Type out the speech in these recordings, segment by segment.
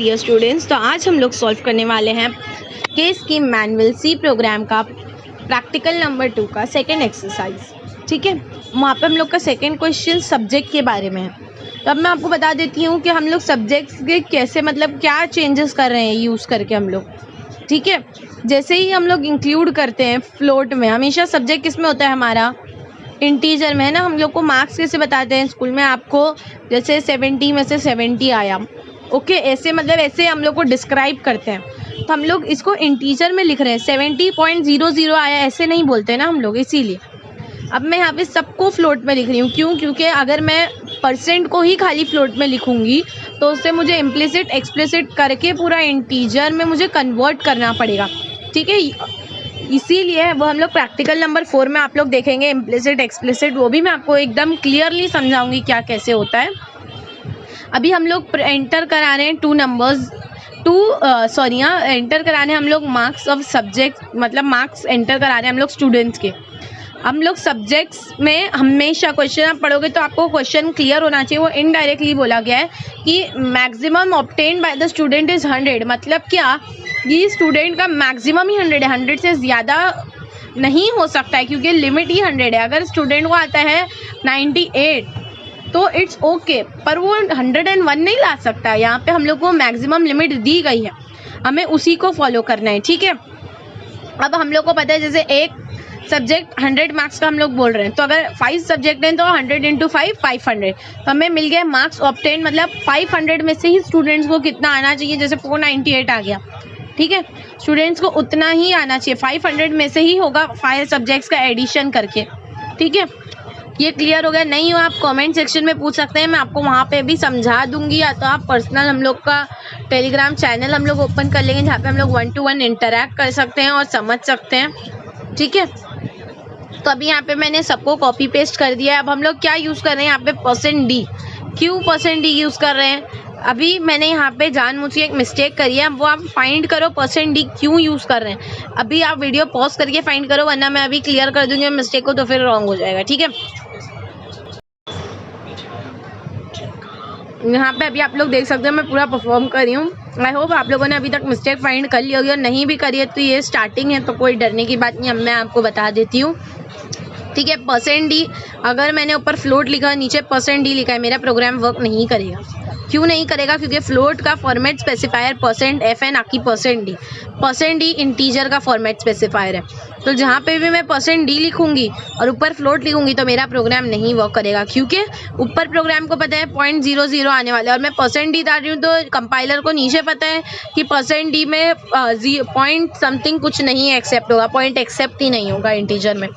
Dear students, तो आज हम लोग सॉल्व करने वाले हैं के स्कीम मैनुअल सी प्रोग्राम का प्रैक्टिकल नंबर 2 का सेकंड एक्सरसाइज। ठीक है, वहाँ पे हम लोग का सेकंड क्वेश्चन सब्जेक्ट के बारे में है। तो अब मैं आपको बता देती हूँ कि हम लोग सब्जेक्ट्स के कैसे मतलब क्या चेंजेस कर रहे हैं यूज़ करके हम लोग। ठीक है, जैसे ही हम लोग इंक्लूड करते हैं फ्लोट में, हमेशा सब्जेक्ट किस में होता है हमारा, इंटीजर में है ना। हम लोग को मार्क्स कैसे बताते हैं स्कूल में, आपको जैसे 70 में से 70 आया, ओके, ऐसे मतलब ऐसे हम लोग को डिस्क्राइब करते हैं। तो हम लोग इसको इंटीजर में लिख रहे हैं, 70.00 आया ऐसे नहीं बोलते ना हम लोग, इसीलिए अब मैं यहाँ पे सबको फ्लोट में लिख रही हूँ। क्यों? क्योंकि अगर मैं परसेंट को ही खाली फ्लोट में लिखूँगी तो उससे मुझे इम्प्लिसिट एक्सप्लिसिट करके पूरा इंटीजर में मुझे कन्वर्ट करना पड़ेगा। ठीक है, इसीलिए वो हम लोग प्रैक्टिकल नंबर 4 में आप लोग देखेंगे इम्प्लिसिट एक्सप्लिसिट, वो भी मैं आपको एकदम क्लियरली समझाऊंगी क्या कैसे होता है। अभी हम लोग एंटर करा रहे हैं एंटर कराने हम लोग मार्क्स ऑफ सब्जेक्ट, मतलब मार्क्स एंटर करा रहे हैं हम लोग स्टूडेंट्स के। हम लोग सब्जेक्ट्स में हमेशा क्वेश्चन आप पढ़ोगे तो आपको क्वेश्चन क्लियर होना चाहिए। वो इनडायरेक्टली बोला गया है कि maximum obtained by the student is 100। मतलब क्या, ये स्टूडेंट का मैक्सिमम ही 100 है, 100 से ज़्यादा नहीं हो सकता है क्योंकि लिमिट ही 100 है। अगर स्टूडेंट को आता है 98 तो इट्स ओके, पर वो 101 नहीं ला सकता। यहाँ पे हम लोग को मैक्सिमम लिमिट दी गई है, हमें उसी को फॉलो करना है। ठीक है, अब हम लोग को पता है जैसे एक सब्जेक्ट 100 मार्क्स का हम लोग बोल रहे हैं, तो अगर 5 सब्जेक्ट हैं तो 100 × 5 500। तो हमें मिल गया मार्क्स ऑब्टेन, मतलब 500 में से ही स्टूडेंट्स को कितना आना चाहिए, जैसे 498 आ गया। ठीक है, स्टूडेंट्स को उतना ही आना चाहिए, 500 में से ही होगा 5 सब्जेक्ट्स का एडिशन करके। ठीक है, ये क्लियर हो गया? नहीं हो आप कमेंट सेक्शन में पूछ सकते हैं, मैं आपको वहाँ पे भी समझा दूंगी, या तो आप पर्सनल हम लोग का टेलीग्राम चैनल हम लोग ओपन कर लेंगे जहाँ पे हम लोग 1 to 1 इंटरेक्ट कर सकते हैं और समझ सकते हैं। ठीक है, तो अभी यहाँ पे मैंने सबको कॉपी पेस्ट कर दिया है। अब हम लोग क्या यूज़ कर रहे हैं यहाँ पे, %d। क्यों %d यूज़ कर रहे हैं? अभी मैंने यहाँ पे जानबूझ एक मिस्टेक करी है, वो आप फाइंड करो %d क्यों यूज़ कर रहे हैं। अभी आप वीडियो पॉज करके फाइंड करो, वरना मैं अभी क्लियर कर दूंगी मिस्टेक को तो फिर रॉन्ग हो जाएगा। ठीक है, यहाँ पे अभी आप लोग देख सकते हो मैं पूरा परफॉर्म कर रही हूँ। आई होप आप लोगों ने अभी तक मिस्टेक फाइंड कर ली होगी, और नहीं भी करी है तो ये स्टार्टिंग है तो कोई डरने की बात नहीं, अब मैं आपको बता देती हूँ। ठीक है, %d अगर मैंने ऊपर फ्लोट लिखा नीचे %d लिखा है, मेरा प्रोग्राम वर्क नहीं करेगा। क्यों नहीं करेगा? क्योंकि फ्लोट का फॉर्मेट स्पेसिफायर %f है, ना कि %d। %d इंटीजर का फॉर्मेट स्पेसिफायर है, तो जहाँ पे भी मैं %d लिखूंगी और ऊपर फ्लोट लिखूंगी तो मेरा प्रोग्राम नहीं वर्क करेगा, क्योंकि ऊपर प्रोग्राम को पता है 0.00 आने वाला है और मैं %d डाल रही हूँ, तो कंपाइलर को नीचे पता है कि %d में पॉइंट समथिंग कुछ नहीं एक्सेप्ट होगा, पॉइंट एक्सेप्ट ही नहीं होगा इंटीजर में।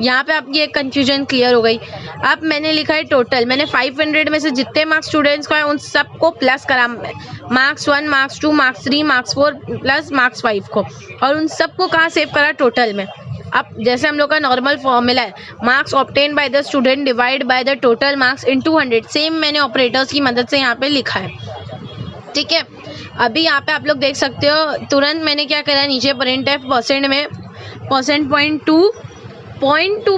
यहाँ पे आपकी एक कंफ्यूजन क्लियर हो गई। अब मैंने लिखा है टोटल, मैंने 500 में से जितने मार्क्स स्टूडेंट्स को है उन सबको प्लस करा, marks 1 marks 2 marks 3 marks 4 plus marks 5 को, और उन सबको कहाँ सेव करा, टोटल में। अब जैसे हम लोग का नॉर्मल फॉर्मूला है, marks obtain by the student divide by the total marks into 100, same मैंने ऑपरेटर्स की मदद से यहाँ पे लिखा है। ठीक है, अभी यहाँ पे आप लोग देख सकते हो तुरंत मैंने क्या करा, नीचे printf % में %.2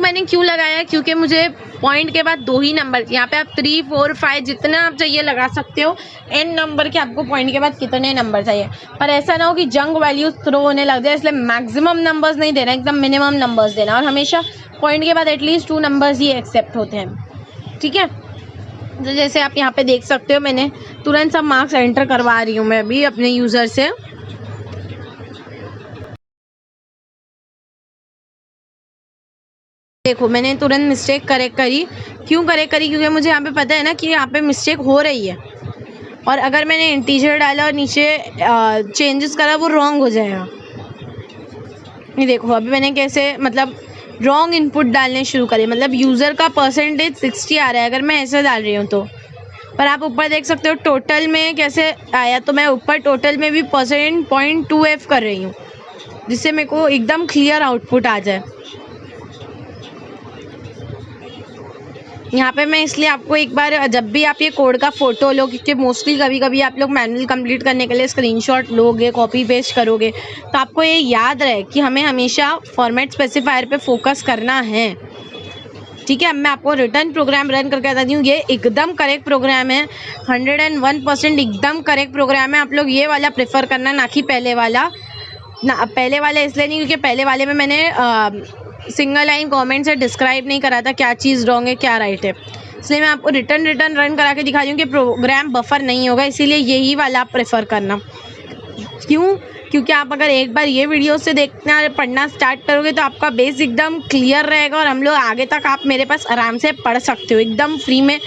मैंने क्यों लगाया, क्योंकि मुझे पॉइंट के बाद 2 ही नंबर, यहाँ पे आप 3 4 5 जितना आप चाहिए लगा सकते हो, n नंबर के आपको पॉइंट के बाद कितने नंबर चाहिए, पर ऐसा ना हो कि जंक वैल्यूज थ्रो होने लग जाए, इसलिए मैक्सिमम नंबर्स नहीं देना, एकदम मिनिमम नंबर्स देना, और हमेशा पॉइंट के बाद एटलीस्ट 2 नंबर्स ही एक्सेप्ट होते हैं। ठीक है, तो जैसे आप यहाँ पे देख सकते हो मैंने तुरंत सब मार्क्स एंटर करवा रही हूँ मैं अभी अपने यूज़र से। देखो मैंने तुरंत मिस्टेक करेक्ट करी। क्यों करेक्ट करी? क्योंकि मुझे यहाँ पे पता है ना कि यहाँ पे मिस्टेक हो रही है, और अगर मैंने इंटीजर डाला और नीचे चेंजेस करा वो रॉन्ग हो जाएगा। ये देखो अभी मैंने कैसे मतलब रॉन्ग इनपुट डालने शुरू करे, मतलब यूज़र का %60 आ रहा है अगर मैं ऐसे डाल रही हूँ तो, पर आप ऊपर देख सकते हो टोटल में कैसे आया, तो मैं ऊपर टोटल में भी %.2f कर रही हूँ, जिससे मेरे को एकदम क्लियर आउटपुट आ जाए। यहाँ पे मैं इसलिए आपको एक बार, जब भी आप ये कोड का फ़ोटो लो, क्योंकि मोस्टली कभी कभी आप लोग मैनुअल कंप्लीट करने के लिए स्क्रीनशॉट लोगे, कॉपी पेस्ट करोगे, तो आपको ये याद रहे कि हमें हमेशा फॉर्मेट स्पेसिफायर पे फोकस करना है। ठीक है। अब मैं आपको रिटर्न प्रोग्राम रन करके बताती हूँ। ये एकदम करेक्ट प्रोग्राम है, 101% एकदम करेक्ट प्रोग्राम है। आप लोग ये वाला प्रेफर करना, ना कि पहले वाला। ना पहले वाले इसलिए नहीं क्योंकि पहले वाले में मैंने सिंगल लाइन कमेंट से डिस्क्राइब नहीं करा था क्या चीज़ रॉन्ग है क्या राइट है, इसलिए मैं आपको रिटर्न रन करा के दिखा रही हूँ कि प्रोग्राम बफर नहीं होगा, इसीलिए यही वाला आप प्रेफर करना। क्यों? क्योंकि आप अगर एक बार ये वीडियो से देखना पढ़ना स्टार्ट करोगे तो आपका बेस एकदम क्लियर रहेगा और हम लोग आगे तक आप मेरे पास आराम से पढ़ सकते हो, एकदम फ्री में